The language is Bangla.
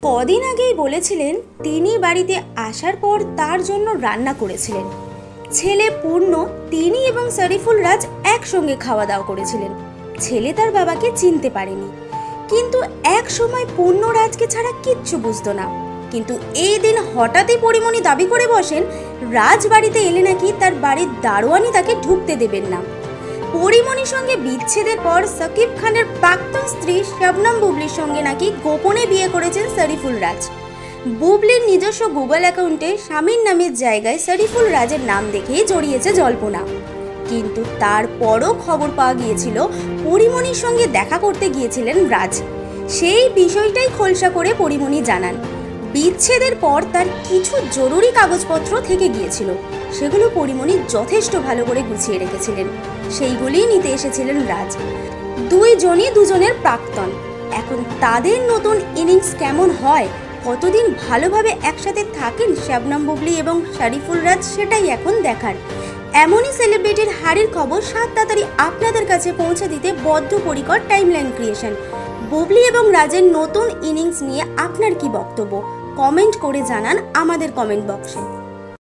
কদিন আগেই বলেছিলেন তিনি বাড়িতে আসার পর তার জন্য রান্না করেছিলেন। ছেলে পূর্ণ তিনি এবং শরীফুল রাজ একসঙ্গে খাওয়া দাওয়া করেছিলেন। ছেলে তার বাবাকে চিনতে পারেনি, কিন্তু এক সময় পূর্ণ রাজকে ছাড়া কিচ্ছু বুঝতো না। কিন্তু এই দিন হঠাৎই পরিমণি দাবি করে বসেন রাজ বাড়িতে এলে নাকি তার বাড়ির দারোয়ানি তাকে ঢুকতে দেবেন না। পরিমণির সঙ্গে বিচ্ছেদের পর সাকিব খানের প্রাক্তন স্ত্রী শবনম বুবলির সঙ্গে নাকি গোপনে বিয়ে করেছেন শরীফুল রাজ। বুবলির নিজস্ব গুগল অ্যাকাউন্টে স্বামীর নামের জায়গায় শরীফুল রাজের নাম দেখেই জড়িয়েছে জল্পনা। কিন্তু তারপরও খবর পাওয়া গিয়েছিল পরিমণির সঙ্গে দেখা করতে গিয়েছিলেন রাজ। সেই বিষয়টাই খোলসা করে পরিমণি জানান বিচ্ছেদের পর তার কিছু জরুরি কাগজপত্র থেকে গিয়েছিল, সেগুলো পরিমণি যথেষ্ট ভালো করে গুছিয়ে রেখেছিলেন। সেইগুলিই নিতে এসেছিলেন রাজ। দুইজনই দুজনের প্রাক্তন। এখন তাদের নতুন ইনিংস কেমন হয়, কতদিন ভালোভাবে একসাথে থাকেন শবনম বুবলি এবং শরীফুল রাজ, সেটাই এখন দেখার। এমনই সেলিব্রিটির হারের খবর 7 তাড়াতাড়ি আপনাদের কাছে পৌঁছে দিতে বদ্ধপরিকর টাইমলাইন ক্রিয়েশন। বুবলি এবং রাজের নতুন ইনিংস নিয়ে আপনার কি বক্তব্য, কমেন্ট করে জানান আমাদের কমেন্ট বক্সে।